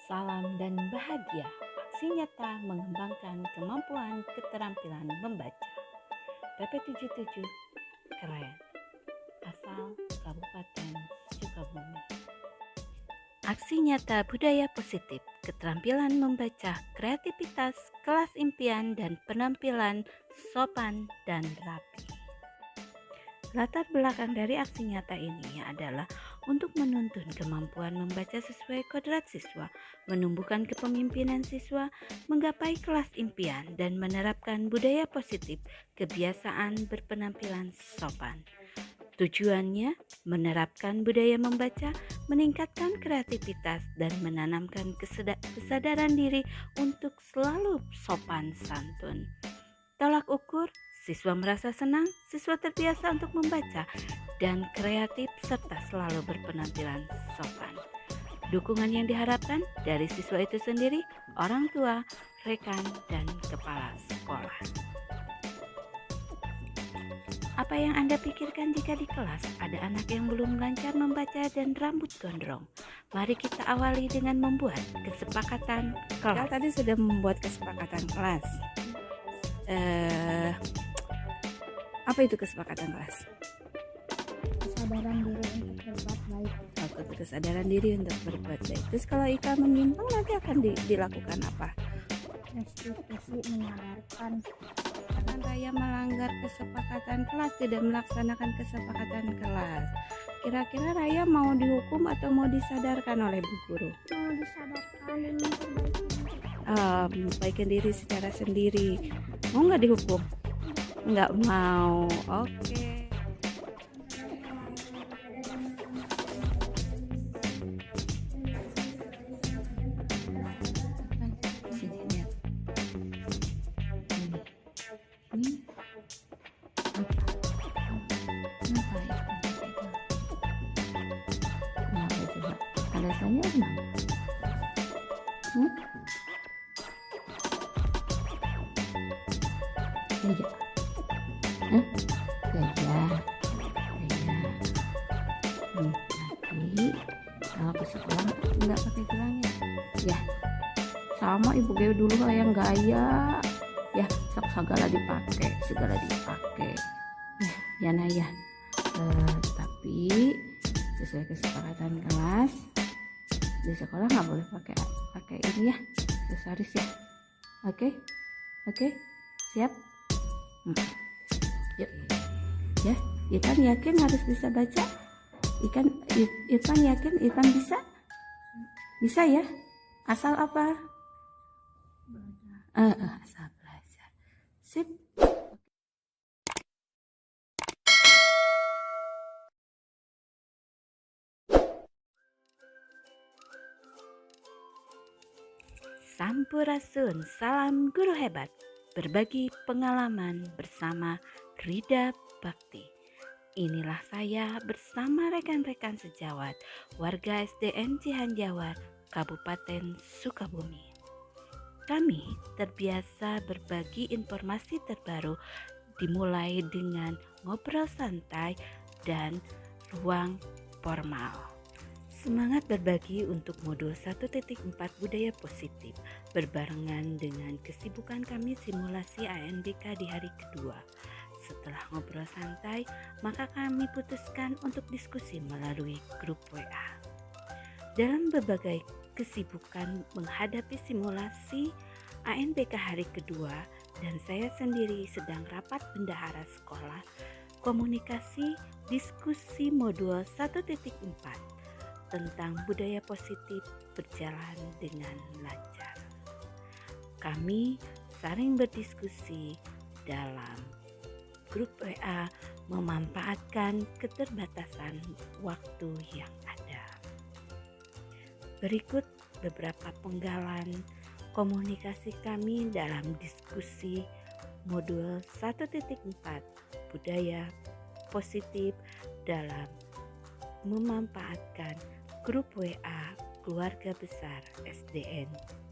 Salam dan bahagia. Aksi nyata mengembangkan kemampuan keterampilan membaca. PP77 keren. Asal Kabupaten Sukabumi. Aksi nyata budaya positif, keterampilan membaca, kreativitas, kelas impian, dan penampilan sopan dan rapi. Latar belakang dari aksi nyata ini adalah untuk menuntun kemampuan membaca sesuai kodrat siswa, menumbuhkan kepemimpinan siswa, menggapai kelas impian, dan menerapkan budaya positif, kebiasaan berpenampilan sopan. Tujuannya menerapkan budaya membaca, meningkatkan kreativitas, dan menanamkan kesadaran diri untuk selalu sopan santun. Tolak ukur, siswa merasa senang, siswa terbiasa untuk membaca, dan kreatif serta selalu berpenampilan sopan. Dukungan yang diharapkan dari siswa itu sendiri, orang tua, rekan, dan kepala sekolah. Apa yang Anda pikirkan jika di kelas ada anak yang belum lancar membaca dan rambut gondrong? Mari kita awali dengan membuat kesepakatan kelas. Kita tadi sudah membuat kesepakatan kelas. Apa itu kesepakatan kelas? Kesadaran diri untuk berbuat baik. Kesadaran diri untuk berbuat baik. Terus kalau Ika menyimpang nanti akan dilakukan apa? Restitusi menyadarkan. Karena Raya melanggar kesepakatan kelas, tidak melaksanakan kesepakatan kelas. Kira-kira Raya mau dihukum atau mau disadarkan oleh Bu Guru? Mau disadarkan dan memperbaiki diri. Memperbaiki diri secara sendiri. Mau nggak dihukum? Nggak mau. Oke. Sini lihat. Ini apa ya? Kenapa coba? Alasannya kenapa? Gajah. Gajah. Nanti kalau ke sekolah nggak pakai gelangnya. Ya, sama ibu gue dulu yang gaya. Ya, segala dipakai. Ya nah ya. Tapi sesuai kesepakatan kelas di sekolah nggak boleh pakai ini ya, aksesoris ya. Oke, siap. Yuk, ya, Ikan yakin harus bisa baca. Ikan yakin Ikan bisa ya. Asal apa? Asal belajar. Sip. Sampurasun, salam guru hebat. Berbagi pengalaman bersama Rida Bakti. Inilah saya bersama rekan-rekan sejawat warga SDN Cihanjawar, Kabupaten Sukabumi. Kami terbiasa berbagi informasi terbaru, dimulai dengan ngobrol santai dan ruang formal. Semangat berbagi untuk modul 1.4 budaya positif berbarengan dengan kesibukan kami simulasi ANBK di hari kedua. Setelah ngobrol santai, maka kami putuskan untuk diskusi melalui grup WA. Dalam berbagai kesibukan menghadapi simulasi ANBK hari kedua dan saya sendiri sedang rapat bendahara sekolah, komunikasi diskusi modul 1.4 tentang budaya positif berjalan dengan lancar. Kami saling berdiskusi dalam grup WA memanfaatkan keterbatasan waktu yang ada. Berikut beberapa penggalan komunikasi kami dalam diskusi modul 1.4 budaya positif dalam memanfaatkan grup WA keluarga besar SDN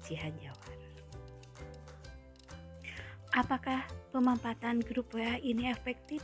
Cihanjawar. Apakah pemanfaatan grup WA ini efektif?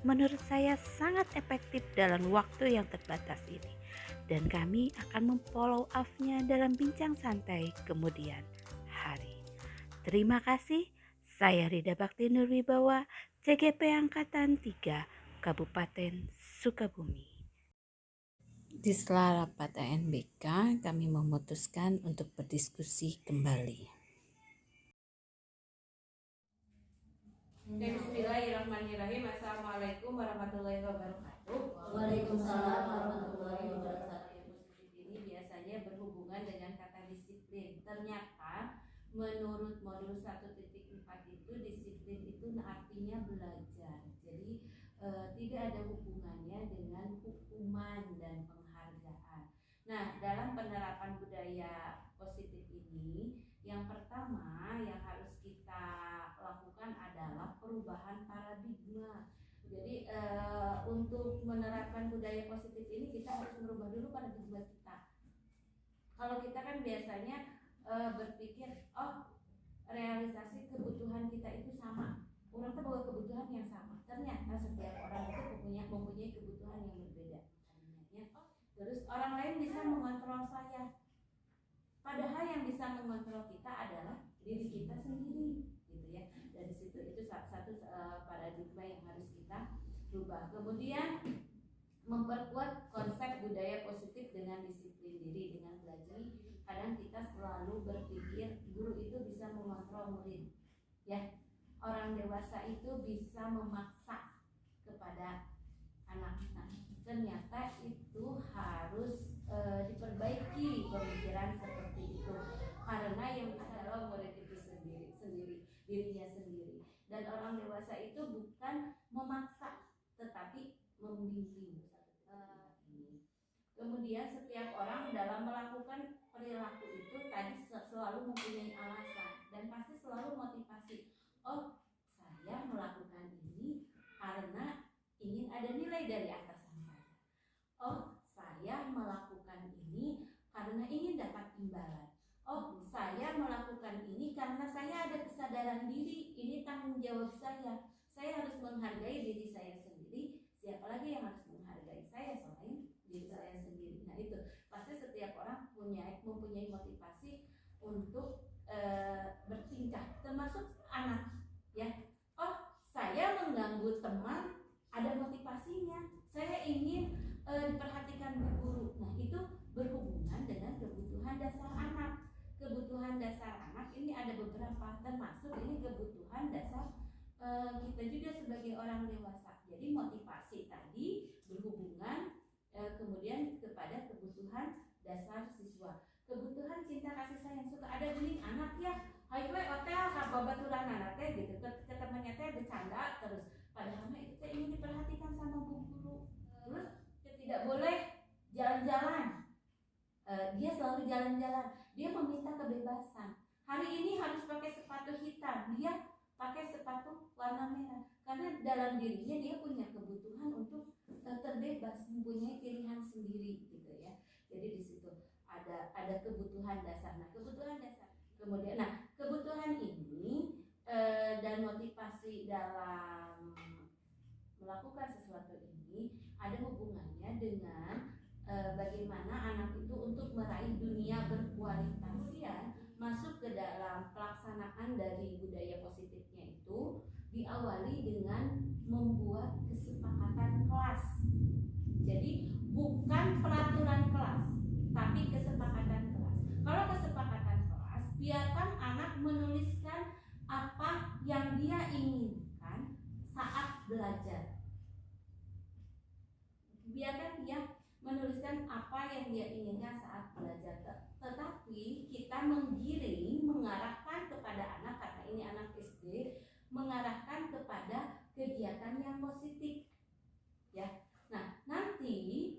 Menurut saya sangat efektif dalam waktu yang terbatas ini. dan kami akan memfollow up-nya dalam bincang santai kemudian hari. Terima kasih. Saya Rida Bakti Nurwibawa, CGP Angkatan 3, Kabupaten Sukabumi. Di sela rapat ANBK, kami memutuskan untuk berdiskusi kembali. Bismillahirrahmanirrahim. Assalamualaikum warahmatullahi wabarakatuh. Waalaikumsalam warahmatullahi wabarakatuh. Ini biasanya berhubungan dengan kata disiplin. Ternyata menurut modul 1.4 itu disiplin itu artinya belajar. Jadi tidak ada hubungannya dengan hukuman dan penghargaan. Nah, dalam penerapan budaya positif ini, yang pertama yang harus kita lakukan adalah perubahan paradigma. Jadi untuk menerapkan budaya positif ini kita harus merubah dulu paradigma kita. Kalau kita kan biasanya berpikir, realisasi kebutuhan kita itu sama. Orang tuh bawa kebutuhan yang sama. Ternyata setiap orang itu mempunyai kebutuhan yang berbeda. Terus orang lain bisa mengontrol saya. Padahal yang bisa mengontrol kita adalah diri kita sendiri, gitu ya. Dari situ itu satu paradigma yang harus kita rubah. Kemudian memperkuat konsep budaya positif dengan disiplin diri, dengan belajar. Kadang kita selalu berpikir guru itu bisa mengontrol murid, ya. Orang dewasa itu bisa memaksa kepada anak-anak. Ternyata itu harus diperbaiki pemikiran seperti itu, karena yang bisa adalah murid itu sendiri, dirinya sendiri. Dan orang dewasa itu bukan memaksa, tetapi membimbing. Kemudian setiap orang dalam melakukan perilaku itu tadi selalu mempunyai alasan dan pasti selalu motivasi. Oh, saya melakukan ini karena ingin ada nilai dari atasan saya. Oh, saya melakukan ini karena ingin dapat imbalan. Oh, saya melakukan ini karena saya ada kesadaran diri, ini tanggung jawab saya. Saya harus menghargai diri saya sendiri. Siapa lagi yang harus menghargai saya selain diri saya sendiri? Nah, itu pasti setiap orang mempunyai motivasi untuk bertingkah, termasuk anak, ya. Oh, saya mengganggu teman, ada motivasinya. Saya ingin diperhatikan guru. Nah, itu berhubungan dengan kebutuhan dasar anak. Kebutuhan dasar anak ini ada beberapa, termasuk ini kebutuhan dasar kita juga sebagai orang dewasa. Jadi motivasi tadi berhubungan kemudian kepada kebutuhan dasar siswa. Kebutuhan cinta kasih sayang, suka ada gening anak ya, hayu hotel babaturan anak teh gitu, ke temannya teh bercanda terus. Padahal itu teh ingin diperhatikan sama bu guru. Terus tidak boleh jalan-jalan. Dia selalu jalan-jalan. Dia meminta kebebasan. Hari ini harus pakai sepatu hitam, dia pakai sepatu warna merah. Karena dalam dirinya dia punya kebutuhan untuk terbebas, mempunyai pilihan sendiri, gitu ya. Jadi di situ ada kebutuhan dasar. Nah, kebutuhan dasar. Kemudian, kebutuhan ini dan motivasi dalam melakukan sesuatu ini ada hubungannya dengan bagaimana anak itu untuk meraih dunia berkualitas, ya, masuk ke dalam pelaksanaan dari budaya positifnya itu diawali dengan membuat kesepakatan kelas. Jadi bukan peraturan kelas, tapi kesepakatan kelas. Kalau kesepakatan kelas, biarkan anak menuliskan apa yang dia inginkan saat belajar. Biarkan dia menuliskan apa yang dia inginkan saat belajar. Tetapi kita mengarahkan kepada anak, karena ini anak SD, mengarahkan kepada kegiatan yang positif, ya. Nah, nanti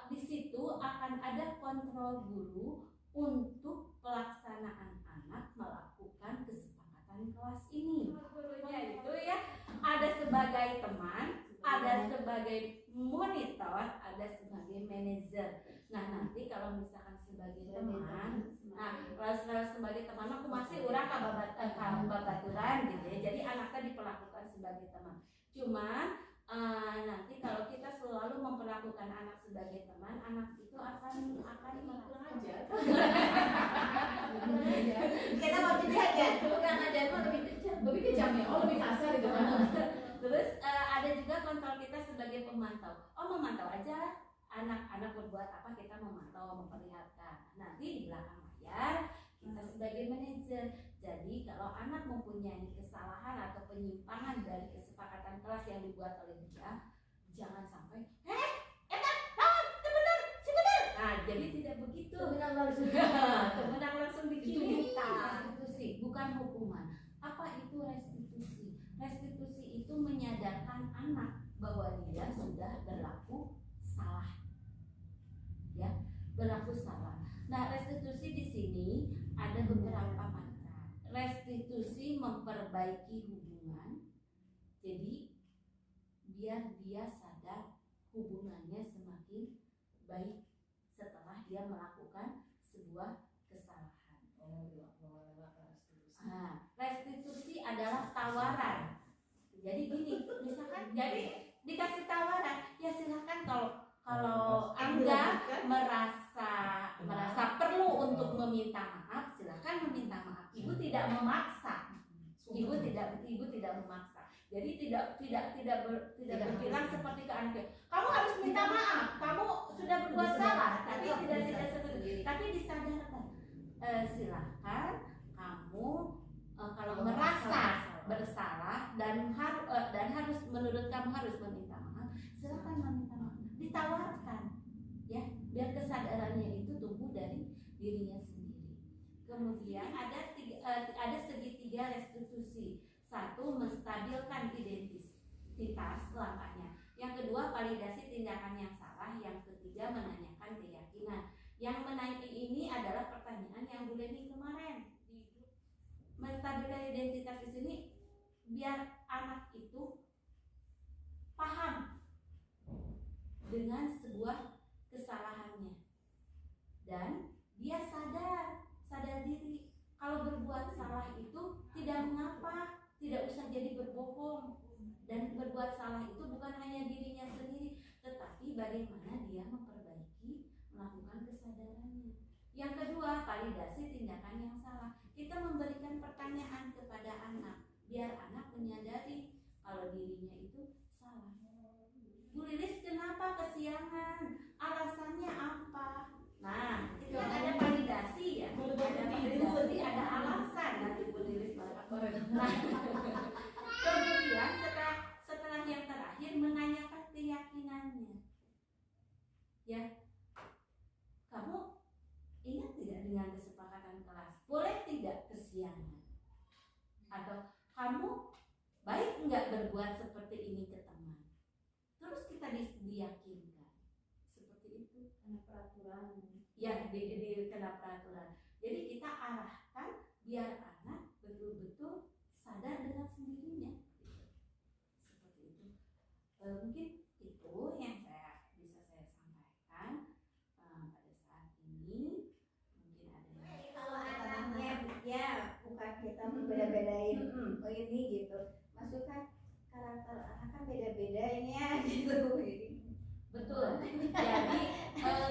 di situ akan ada kontrol guru untuk pelaksanaan anak melakukan kesepakatan kelas ini. Gurunya itu ya ada sebagai teman, ada sebagai monitor, ada sebagai manajer. Nah, nanti kalau misalkan sebagai teman, kalau sebagai teman aku masih urang babaturan gitu ya. Jadi anaknya diperlakukan sebagai teman. Cuman nanti kalau kita selalu memperlakukan anak sebagai teman, anak akan kurang ajar. kita mau jadi aja Kurang ajar mah lebih kejam ya. Oh, lebih kasar gitu kan. terus ada juga kontrol kita sebagai pemantau. Memantau aja anak-anak berbuat apa, kita memantau, memperlihatkan. Nanti di belakang layar kita sebagai manajer. Jadi kalau anak mempunyai kesalahan atau penyimpangan dari kesepakatan kelas yang dibuat oleh dia, jangan sampai nah jadi tidak begitu. Kemenang langsung bikin restitusi, bukan hukuman. Apa itu restitusi? Restitusi itu menyadarkan anak bahwa dia sudah berlaku salah, ya, berlaku salah. Nah, restitusi di sini ada beberapa macam. Restitusi memperbaiki hubungan, jadi biar dia sadar hubungannya semakin baik setelah dia melakukan sebuah kesalahan. Restitusi adalah tawaran. Jadi gini, misalkan jadi dikasih tawaran, ya silakan kalau Anda merasa perlu untuk meminta maaf, silakan meminta maaf. Ibu tidak memaksa. Ibu tidak memaksa. Jadi tidak berbilang seperti ke anak, kamu harus minta maaf, kamu sudah berbuat salah, tapi tidak seperti. Tapi disadarkan, silakan kamu kalau merasa bersalah dan harus menurut kamu harus meminta maaf, silakan meminta maaf. Ditawarkan, ya, biar kesadarannya itu tumbuh dari dirinya sendiri. Kemudian ada segitiga restitusi. Satu, menstabilkan identitas langkahnya. Yang kedua, validasi tindakan yang salah. Yang ketiga, menanyakan keyakinan. Yang menanyakan ini adalah pertanyaan yang Bu Leni kemarin. Menstabilkan identitas di sini biar anak itu paham dengan sebuah kesalahannya dan dia sadar diri kalau berbuat salah itu tidak mengapa, tidak usah jadi berbohong, dan berbuat salah itu bukan hanya dirinya sendiri tetapi bagaimana dia memperbaiki, melakukan kesadarannya. Yang kedua, validasi tindakan yang salah. Kita memberikan pertanyaan kepada anak biar anak menyadari kalau dirinya itu salah. Bu Lilis kenapa kesiangan? Alasannya apa? Nah, itu kan ada validasi ya. Ada validasi, ada alasan nanti Bu Lilis malah. Nah, kemudian setelah yang terakhir menanyakan keyakinannya. Ya, kamu ingat tidak dengan kesepakatan kelas? Boleh tidak kesiangan? Atau kamu baik enggak berbuat seperti ini ke teman? Terus kita diyakinkan seperti itu karena peraturan. Ya, kena peraturan. Jadi kita arahkan biar anak betul-betul sadar dengan sendirinya. Seperti itu. Mungkin itu yang bisa saya sampaikan pada saat ini. Mungkin ada yang kalau anaknya ya bukan kita berbeda-bedain ini gitu, masukkan karakter anak kan beda-beda ini ya gitu. betul. Jadi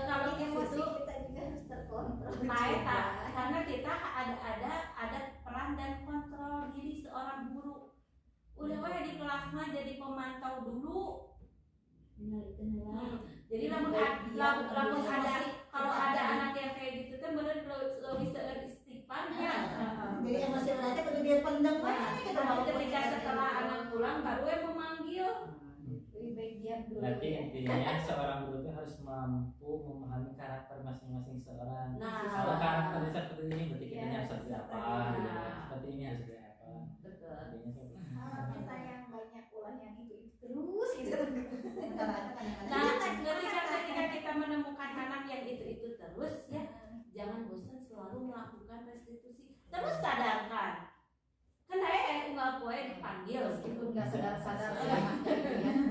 kalau emosi itu kita juga harus terkontrol. Karena kita ada peran dan kontrol diri seorang guru. Udah wae di kelas mah jadi pemantau dulu. Jadi lamun ada kalau ada anak yang kayak gitu kan bener lo bisa istighfarnya. Jadi emosi berarti perlu dia pendem Ketika setelah anak pulang baru memanggil. lebih baik diam dulu. Berarti intinya seorang guru itu harus mampu memahami karakter masing-masing seorang. Nah, kalau karakternya seperti ini berarti kita Ya, harus seperti apa, nah. seperti ini harus seperti apa. Betul. Artinya seperti itu. Kalau misalnya yang banyak ulang yang itu terus gitu. Nah, ketika kita menemukan anak yang itu terus ya, jangan bosan selalu melakukan restitusi. Terus sadarkan. Kan unggal poe dipanggil Meskipun nggak sadar-sadar ya,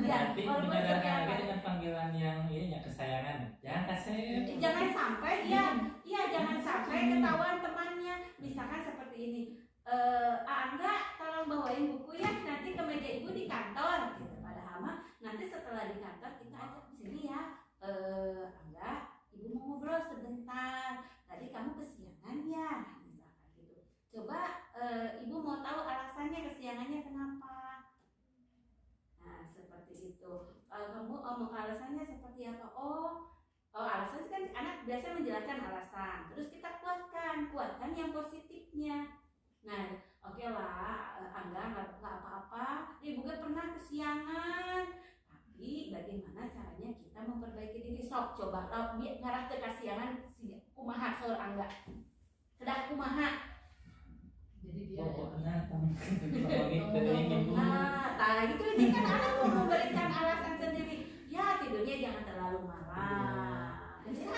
Nanti walaupun menyadarkan setiap lagi dengan panggilan yang ini ya kesayangan. Jangan kasih. jangan sampai jangan sampai ketahuan temannya. Misalkan seperti ini, Angga tolong bawain buku ya nanti ke meja ibu di kantor gitu. Padahal mah nanti setelah di kantor kita ajak sini ya, Angga ibu mau ngobrol sebentar. Tadi kamu kesiangan ya, misalkan gitu. Coba ibu mau tahu alasannya kesiangannya kenapa. Nah seperti itu. Kamu omong alasannya seperti apa? Oh alasan kan anak biasa menjelaskan alasan. Terus kita kuatkan yang positifnya. Nah oke lah, Angga nggak apa-apa. Ibu kan pernah kesiangan. Tapi bagaimana caranya kita memperbaiki diri? Sok coba biar ngarah ke kesiangan kumaha saur Angga. Kedah kumaha. Jadi dia Pokoknya kamu gitu. Nah itu ini kan anak mau memberikan alasan sendiri. Ya tidurnya jangan terlalu marah. Bisa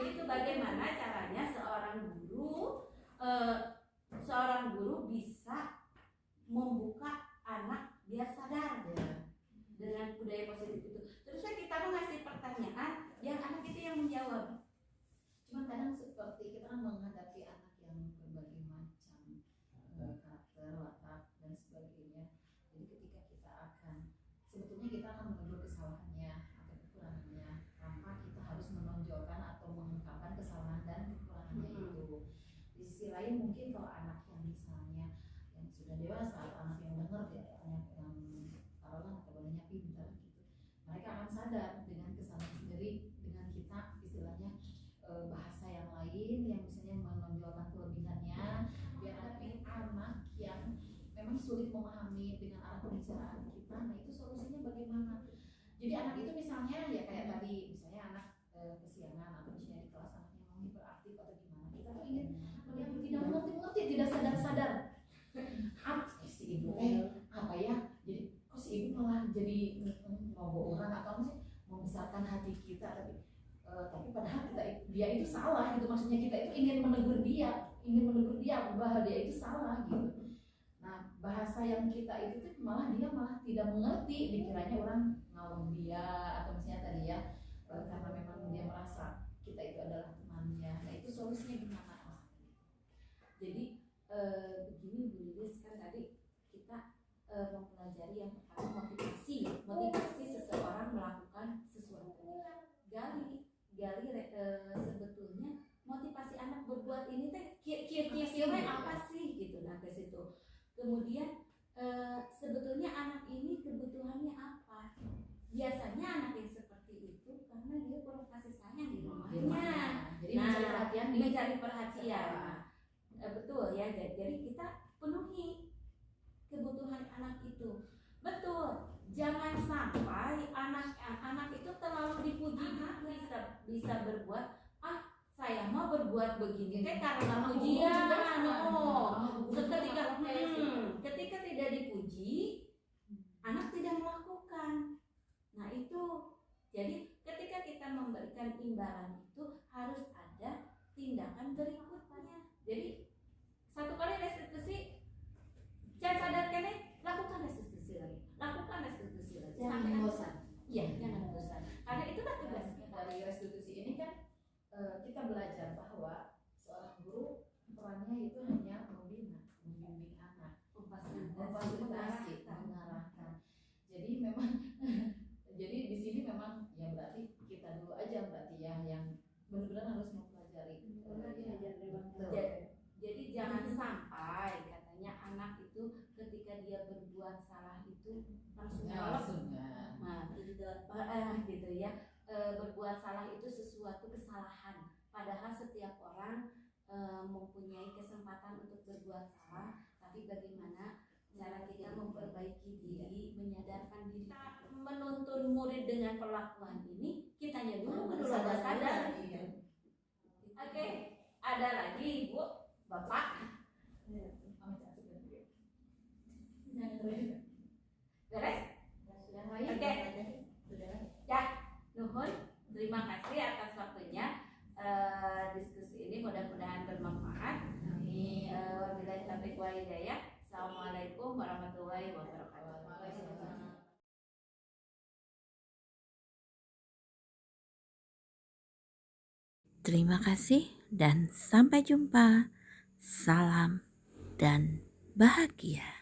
itu bagaimana caranya seorang guru bisa membuka anak biar sadar dengan budaya positif itu. Terusnya kita mengasih pertanyaan biar anak itu yang menjawab. cuma kadang seperti kita kan menghadapi anak yang berbagai macam karakter, watak dan sebagainya. Jadi ketika kita akan sebetulnya kita akan menegur kesalahannya atau kekurangannya tanpa kita harus menonjolkan atau mengungkapkan kesalahan dan kekurangannya itu. Di sisi lain mungkin kalau anak yang misalnya yang sudah dewasa atau anak yang dengar ya, anak yang taruhlah kabarnya pintar gitu, mereka akan sadar dengan kesalahan sendiri dengan kita istilahnya bahasa yang lain yang misalnya menonjolkan kelebihannya biar nanti anak yang memang sulit memahami dengan arah pembicaraan kita. Nah itu solusinya bagaimana? Jadi anak itu misalnya ya kayak tadi misalnya anak kesiangan atau misalnya di kelas anaknya mau hiperaktif atau gimana, kita tuh ingin melihat tidak mengerti tidak sadar si ibu apa ya, jadi kok si ibu malah jadi ngobrol orang atau misalnya membesarkan hati kita, tapi padahal dia itu salah gitu, maksudnya kita itu ingin menegur dia bahwa dia itu salah gitu. Nah bahasa yang kita itu tuh malah dia malah tidak mengerti, dikiranya orang ngalung dia atau misalnya tadi ya karena memang dia merasa kita itu adalah temannya. Nah itu solusinya gimana? Jadi begini Bu Lilis, kan tadi kita mempelajari yang pertama motivasi seseorang melakukan sesuatu. Gali sebetulnya motivasi anak berbuat ini teh kira-kira apa sih gitu. Nah ke situ kemudian sebetulnya anak ini kebutuhannya apa. Biasanya anak yang seperti itu karena dia kurang kasih sayang di rumahnya. Jadi mencari perhatian. Betul ya, jadi kita penuhi kebutuhan anak itu. Betul, jangan sampai anak itu terlalu dipuji. Bisa berbuat saya mau berbuat begini karena pujian. Ketika tidak dipuji, anak tidak melakukan. Nah itu jadi ketika kita memberikan imbalan itu harus ada tindakan berikutnya. Jadi satu kali restitusi jangan sadar kene, lakukan restitusi lagi sampai bosan. Iya, jangan bosan. Karena itulah tugas kita. Dari restitusi ini kan kita belajar bahwa seorang guru perannya itu hanya membimbing anak, memfasilitasi, mengarahkan. Jadi memang jadi di sini memang ya berarti kita dulu aja berarti ya yang benar-benar harus mempelajari. Jadi jangan sampai katanya anak itu ketika dia berbuat salah itu langsung gitu ya. Berbuat salah itu sesuatu kesalahan. Padahal setiap orang mempunyai kesempatan untuk berbuat salah, tapi bagaimana cara kita memperbaiki diri, menyadarkan diri, menuntun murid dengan perlakuan ini, kitanya dulu sadar. Oke, ada lagi Ibu, Bapak. Beres? Oke. Ya, nuhun. Terima kasih atas waktunya. Diskusi ini mudah-mudahan bermanfaat. Wabillahi taufiq wal hidayah. Assalamualaikum warahmatullahi wabarakatuh. Terima kasih dan sampai jumpa. Salam dan bahagia.